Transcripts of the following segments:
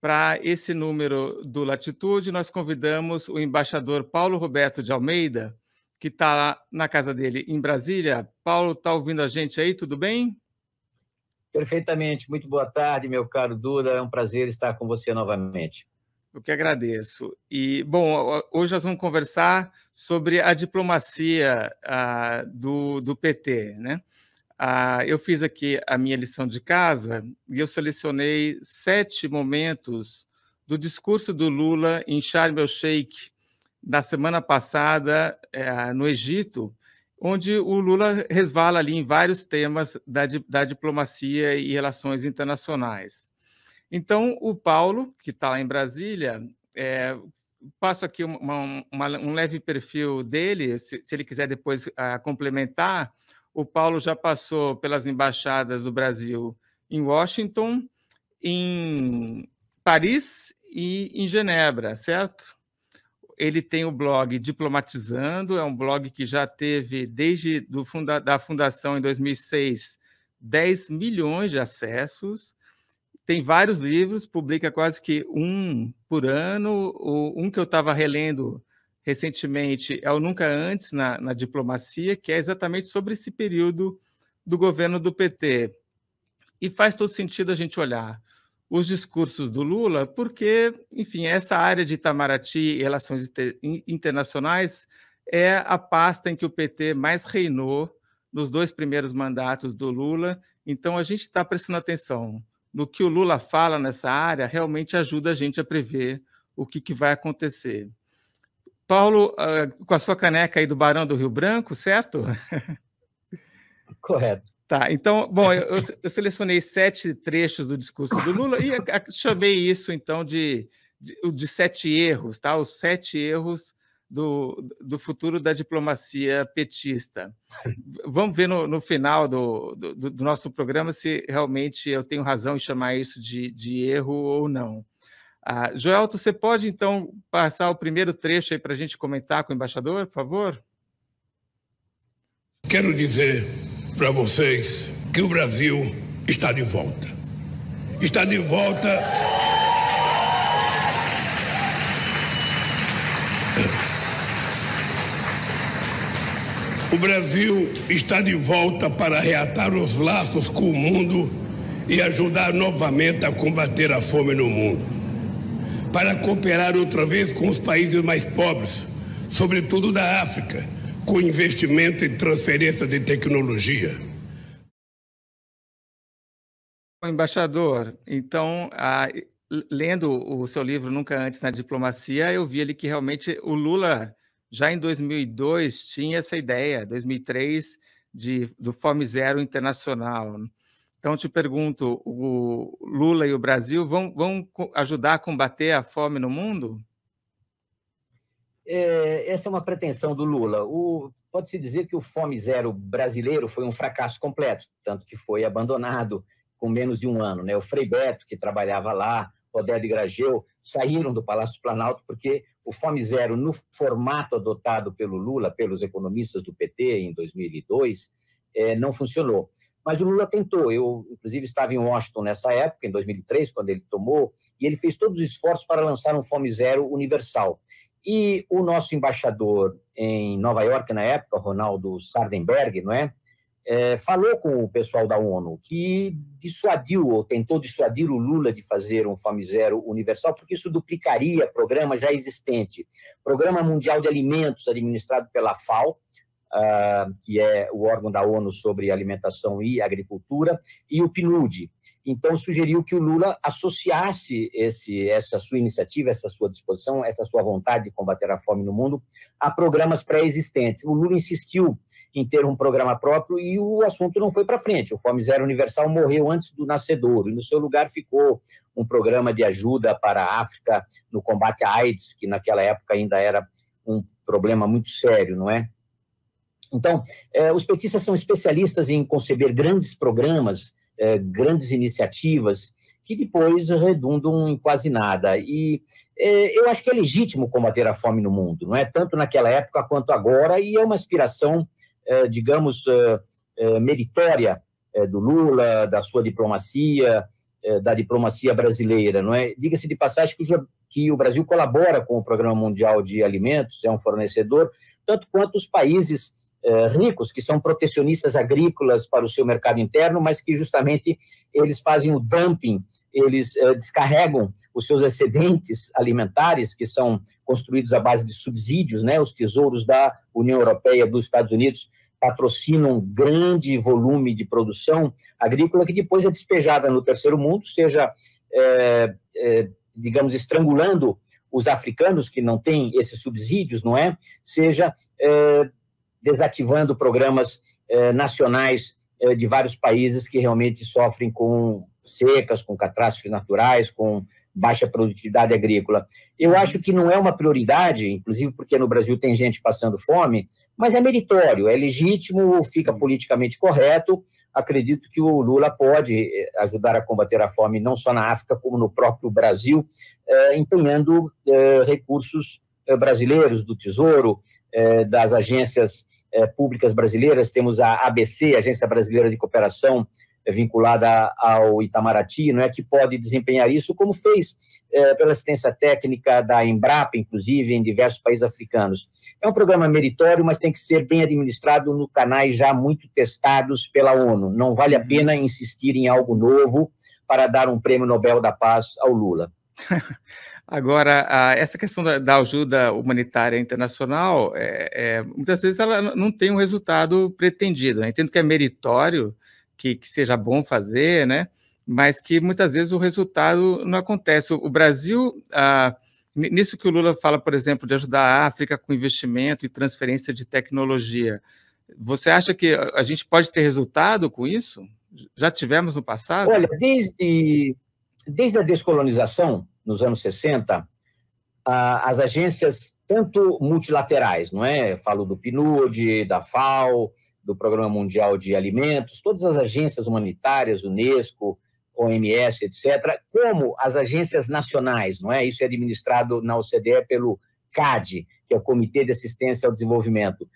Para esse número do Latitude, nós convidamos o embaixador Paulo Roberto de Almeida, que está na casa dele em Brasília. Paulo, está ouvindo a gente aí? Tudo bem? Perfeitamente. Muito boa tarde, meu caro Duda. É um prazer estar com você novamente. Eu que agradeço. E, bom, hoje nós vamos conversar sobre a diplomacia do PT, né? Eu fiz aqui a minha lição de casa e eu selecionei 7 momentos do discurso do Lula em Sharm el-Sheikh, na semana passada, no Egito, onde o Lula resvala ali em vários temas da diplomacia e relações internacionais. Então, o Paulo, que está lá em Brasília, passo aqui um leve perfil dele, se ele quiser depois complementar. O Paulo já passou pelas embaixadas do Brasil em Washington, em Paris e em Genebra, certo? Ele tem o blog Diplomatizando, é um blog que já teve, desde da fundação em 2006, 10 milhões de acessos. Tem vários livros, publica quase que um por ano. Um que eu estava relendo recentemente é o Nunca Antes na Diplomacia, que é exatamente sobre esse período do governo do PT. E faz todo sentido a gente olhar os discursos do Lula, porque, enfim, essa área de Itamaraty e relações internacionais é a pasta em que o PT mais reinou nos 2 primeiros mandatos do Lula. Então, a gente está prestando atenção no que o Lula fala nessa área, realmente ajuda a gente a prever o que vai acontecer. Paulo, com a sua caneca aí do Barão do Rio Branco, certo? Correto. Tá, então, bom, eu selecionei 7 trechos do discurso do Lula e chamei isso, então, de 7 erros, tá? Os 7 erros do futuro da diplomacia petista. Vamos ver no final do nosso programa se realmente eu tenho razão em chamar isso de erro ou não. Joelto, você pode, então, passar o primeiro trecho aí para a gente comentar com o embaixador, por favor? Quero dizer para vocês que o Brasil está de volta. Está de volta. O Brasil está de volta para reatar os laços com o mundo e ajudar novamente a combater a fome no mundo. Para cooperar outra vez com os países mais pobres, sobretudo da África, com investimento em transferência de tecnologia. Embaixador, então, lendo o seu livro Nunca Antes na Diplomacia, eu vi ali que realmente o Lula, já em 2002, tinha essa ideia, 2003, do Fome Zero internacional. Então, te pergunto, o Lula e o Brasil vão ajudar a combater a fome no mundo? Essa é uma pretensão do Lula. Pode-se dizer que o Fome Zero brasileiro foi um fracasso completo, tanto que foi abandonado com menos de um ano, né? O Frei Beto, que trabalhava lá, Oded Grageu, saíram do Palácio do Planalto porque o Fome Zero, no formato adotado pelo Lula, pelos economistas do PT em 2002, não funcionou. Mas o Lula tentou. Eu, inclusive, estava em Washington nessa época, em 2003, quando ele tomou, e ele fez todos os esforços para lançar um Fome Zero universal. E o nosso embaixador em Nova York, na época, Ronaldo Sardenberg, não é? Falou com o pessoal da ONU, que dissuadiu, ou tentou dissuadir o Lula de fazer um Fome Zero universal, porque isso duplicaria programa já existente. Programa Mundial de Alimentos, administrado pela FAO, que é o órgão da ONU sobre alimentação e agricultura, e o PNUD. Então, sugeriu que o Lula associasse essa sua iniciativa, essa sua disposição, essa sua vontade de combater a fome no mundo a programas pré-existentes. O Lula insistiu em ter um programa próprio e o assunto não foi para frente. O Fome Zero Universal morreu antes do nascedouro e, no seu lugar, ficou um programa de ajuda para a África no combate à AIDS, que naquela época ainda era um problema muito sério, não é? Então, os petistas são especialistas em conceber grandes programas, grandes iniciativas, que depois redundam em quase nada. E eu acho que é legítimo combater a fome no mundo, não é? Tanto naquela época quanto agora, e é uma aspiração, digamos, meritória do Lula, da sua diplomacia, da diplomacia brasileira, não é? Diga-se de passagem que o Brasil colabora com o Programa Mundial de Alimentos, é um fornecedor, tanto quanto os países ricos, que são protecionistas agrícolas para o seu mercado interno, mas que justamente eles fazem o dumping, eles descarregam os seus excedentes alimentares, que são construídos à base de subsídios, né? Os tesouros da União Europeia, dos Estados Unidos, patrocinam um grande volume de produção agrícola que depois é despejada no terceiro mundo, seja, digamos, estrangulando os africanos que não têm esses subsídios, não é? Seja desativando programas nacionais de vários países que realmente sofrem com secas, com catástrofes naturais, com baixa produtividade agrícola. Eu acho que não é uma prioridade, inclusive porque no Brasil tem gente passando fome, mas é meritório, é legítimo, fica politicamente correto. Acredito que o Lula pode ajudar a combater a fome não só na África, como no próprio Brasil, empenhando recursos brasileiros, do Tesouro, das agências públicas brasileiras. Temos a ABC, Agência Brasileira de Cooperação, vinculada ao Itamaraty, não é, que pode desempenhar isso, como fez pela assistência técnica da Embrapa, inclusive, em diversos países africanos. É um programa meritório, mas tem que ser bem administrado no canais já muito testados pela ONU. Não vale a pena insistir em algo novo para dar um prêmio Nobel da Paz ao Lula. Agora, essa questão da ajuda humanitária internacional, muitas vezes ela não tem um resultado pretendido, né? Entendo que é meritório, que seja bom fazer, né? Mas que muitas vezes o resultado não acontece. O Brasil, nisso que o Lula fala, por exemplo, de ajudar a África com investimento e transferência de tecnologia, você acha que a gente pode ter resultado com isso? Já tivemos no passado? Olha, desde a descolonização, nos anos 60, as agências, tanto multilaterais, não é? Eu falo do PNUD, da FAO, do Programa Mundial de Alimentos, todas as agências humanitárias, Unesco, OMS, etc., como as agências nacionais, não é? Isso é administrado na OCDE pelo CAD, que é o Comitê de Assistência ao Desenvolvimento.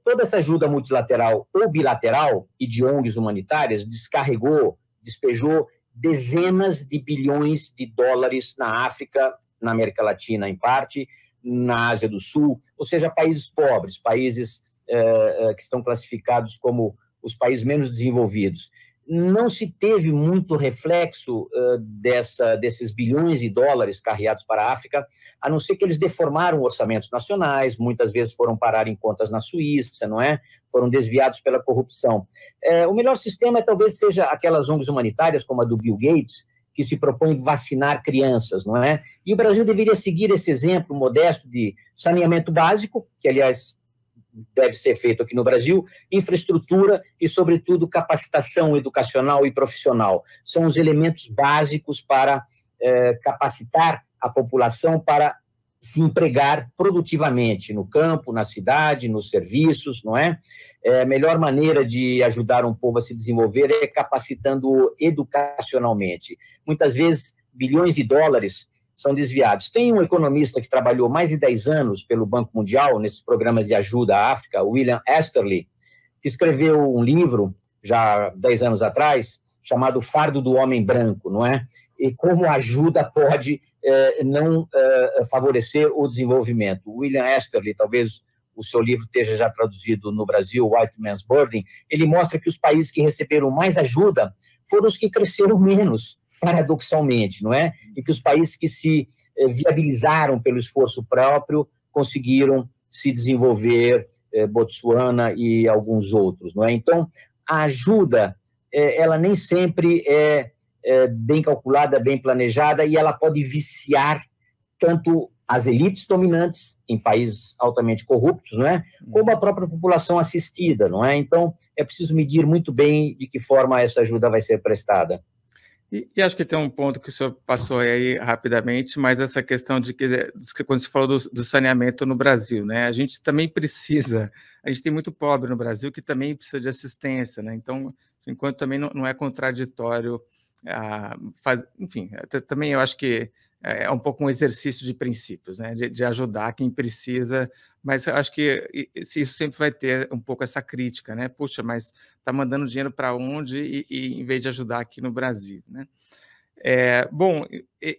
Toda essa ajuda multilateral ou bilateral e de ONGs humanitárias despejou dezenas de bilhões de dólares na África, na América Latina, em parte, na Ásia do Sul, ou seja, países pobres, países que estão classificados como os países menos desenvolvidos. Não se teve muito reflexo desses bilhões de dólares carreados para a África, a não ser que eles deformaram orçamentos nacionais, muitas vezes foram parar em contas na Suíça, não é? Foram desviados pela corrupção. O melhor sistema talvez seja aquelas ONGs humanitárias, como a do Bill Gates, que se propõe vacinar crianças, não é? E o Brasil deveria seguir esse exemplo modesto de saneamento básico, que, aliás, deve ser feito aqui no Brasil, infraestrutura e, sobretudo, capacitação educacional e profissional. São os elementos básicos para capacitar a população para se empregar produtivamente no campo, na cidade, nos serviços, não é? A melhor maneira de ajudar um povo a se desenvolver é capacitando-o educacionalmente. Muitas vezes, bilhões de dólares são desviados. Tem um economista que trabalhou mais de 10 anos pelo Banco Mundial, nesses programas de ajuda à África, William Easterly, que escreveu um livro, já 10 anos atrás, chamado Fardo do Homem Branco, não é? E como a ajuda pode não favorecer o desenvolvimento. William Easterly, talvez o seu livro esteja já traduzido no Brasil, White Man's Burden, ele mostra que os países que receberam mais ajuda foram os que cresceram menos, paradoxalmente, não é? E que os países que se viabilizaram pelo esforço próprio conseguiram se desenvolver, Botsuana e alguns outros, não é? Então, a ajuda, ela nem sempre é bem calculada, bem planejada, e ela pode viciar tanto as elites dominantes em países altamente corruptos, não é? Como a própria população assistida, não é? Então, é preciso medir muito bem de que forma essa ajuda vai ser prestada. E acho que tem um ponto que o senhor passou aí rapidamente, mas essa questão de que, quando você falou do saneamento no Brasil, né? A gente também precisa, a gente tem muito pobre no Brasil que também precisa de assistência, né? Então, enquanto também não é contraditório, enfim, também eu acho que é um pouco um exercício de princípios, né? De ajudar quem precisa, mas eu acho que isso sempre vai ter um pouco essa crítica, né? Puxa, mas está mandando dinheiro para onde e em vez de ajudar aqui no Brasil, né? Bom,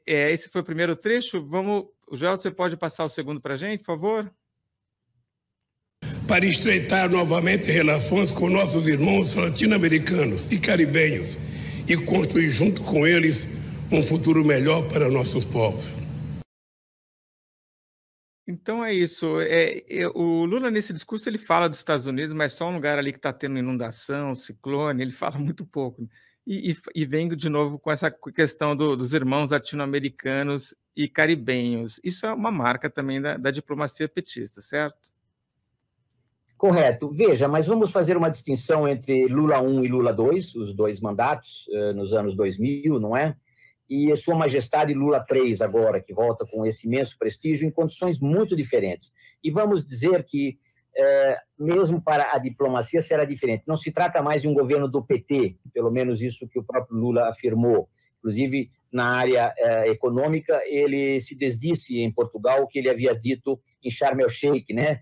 esse foi o primeiro trecho. Gelson, você pode passar o segundo para a gente, por favor? Para estreitar novamente relações com nossos irmãos latino-americanos e caribenhos e construir junto com eles um futuro melhor para nossos povos. Então é isso. O Lula, nesse discurso, ele fala dos Estados Unidos, mas só um lugar ali que está tendo inundação, ciclone, ele fala muito pouco. E vem de novo com essa questão dos irmãos latino-americanos e caribenhos. Isso é uma marca também da diplomacia petista, certo? Correto. Veja, mas vamos fazer uma distinção entre Lula 1 e Lula 2, os dois mandatos, nos anos 2000, não é? E Sua Majestade Lula 3 agora, que volta com esse imenso prestígio em condições muito diferentes. E vamos dizer que, mesmo para a diplomacia, será diferente. Não se trata mais de um governo do PT, pelo menos isso que o próprio Lula afirmou. Inclusive, na área econômica, ele se desdisse em Portugal o que ele havia dito em Sharm el-Sheikh, né?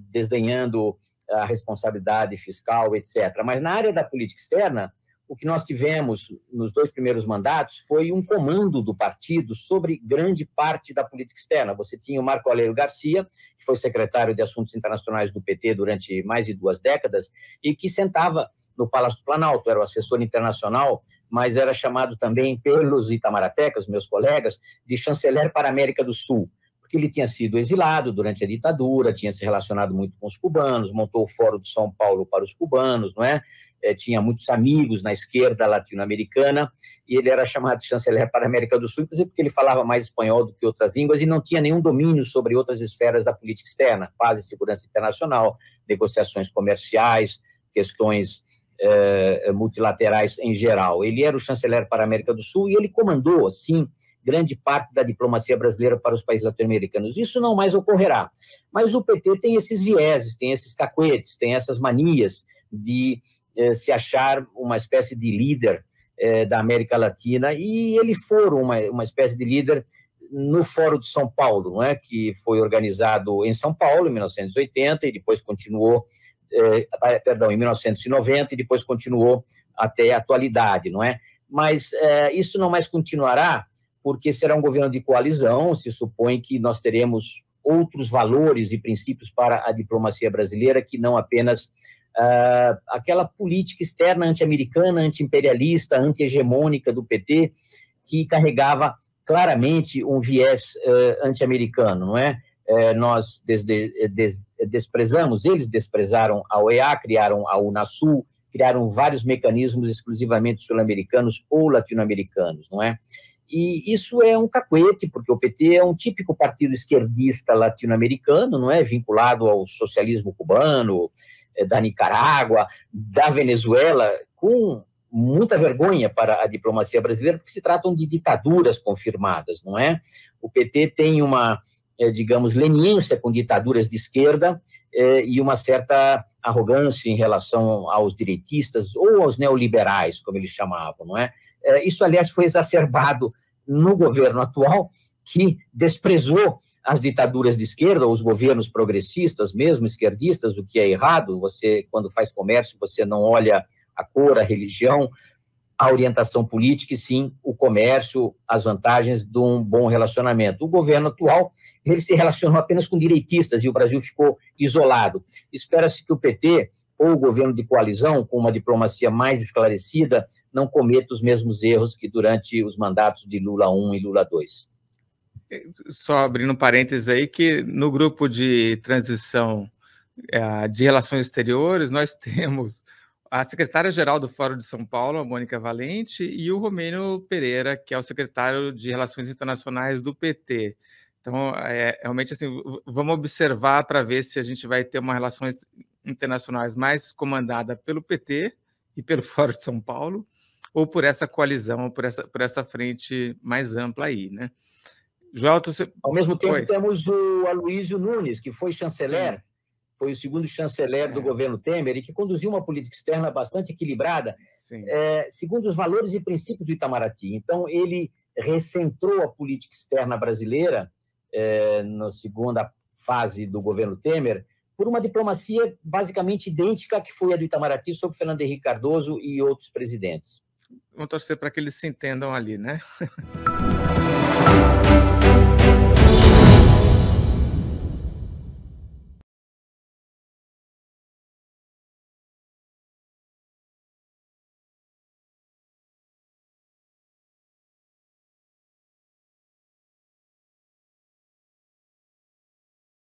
Desdenhando a responsabilidade fiscal, etc. Mas na área da política externa, o que nós tivemos nos dois primeiros mandatos foi um comando do partido sobre grande parte da política externa. Você tinha o Marco Aurélio Garcia, que foi secretário de Assuntos Internacionais do PT durante mais de 2 décadas, e que sentava no Palácio do Planalto, era o assessor internacional, mas era chamado também pelos itamaracas, meus colegas, de chanceler para a América do Sul, porque ele tinha sido exilado durante a ditadura, tinha se relacionado muito com os cubanos, montou o Fórum de São Paulo para os cubanos, não é? Tinha muitos amigos na esquerda latino-americana, e ele era chamado de chanceler para a América do Sul, inclusive porque ele falava mais espanhol do que outras línguas e não tinha nenhum domínio sobre outras esferas da política externa, paz e segurança internacional, negociações comerciais, questões multilaterais em geral. Ele era o chanceler para a América do Sul e ele comandou, assim, grande parte da diplomacia brasileira para os países latino-americanos. Isso não mais ocorrerá. Mas o PT tem esses vieses, tem esses cacuetes, tem essas manias de se achar uma espécie de líder da América Latina, e ele foi uma espécie de líder no Fórum de São Paulo, não é? Que foi organizado em São Paulo, em 1980, e depois continuou, em 1990, e depois continuou até a atualidade, não é? Mas isso não mais continuará, porque será um governo de coalizão, se supõe que nós teremos outros valores e princípios para a diplomacia brasileira, que não apenas aquela política externa anti-americana, anti-imperialista, anti-hegemônica do PT, que carregava claramente um viés anti-americano, não é? Nós desprezamos, eles desprezaram a OEA, criaram a Unasul, criaram vários mecanismos exclusivamente sul-americanos ou latino-americanos, não é? E isso é um cacuete, porque o PT é um típico partido esquerdista latino-americano, não é? Vinculado ao socialismo cubano, da Nicarágua, da Venezuela, com muita vergonha para a diplomacia brasileira, porque se tratam de ditaduras confirmadas, não é? O PT tem uma, digamos, leniência com ditaduras de esquerda e uma certa arrogância em relação aos direitistas ou aos neoliberais, como eles chamavam, não é? Isso, aliás, foi exacerbado no governo atual, que desprezou as ditaduras de esquerda, os governos progressistas, mesmo esquerdistas, o que é errado. Você, quando faz comércio, você não olha a cor, a religião, a orientação política, e sim o comércio, as vantagens de um bom relacionamento. O governo atual, ele se relacionou apenas com direitistas e o Brasil ficou isolado. Espera-se que o PT, ou o governo de coalizão, com uma diplomacia mais esclarecida, não cometa os mesmos erros que durante os mandatos de Lula 1 e Lula 2. Só abrindo um parênteses aí, que no grupo de transição de relações exteriores, nós temos a secretária-geral do Fórum de São Paulo, a Mônica Valente, e o Romênio Pereira, que é o secretário de Relações Internacionais do PT. Então, realmente, assim, vamos observar para ver se a gente vai ter uma relações internacionais mais comandada pelo PT e pelo Fórum de São Paulo, ou por essa coalizão, ou por essa frente mais ampla aí, né? Joelton, você... Ao mesmo tempo, temos o Aloysio Nunes, que foi chanceler, sim, foi o segundo chanceler do governo Temer e que conduziu uma política externa bastante equilibrada, segundo os valores e princípios do Itamaraty. Então, ele recentrou a política externa brasileira na segunda fase do governo Temer por uma diplomacia basicamente idêntica à que foi a do Itamaraty sob Fernando Henrique Cardoso e outros presidentes. Vamos torcer para que eles se entendam ali, né?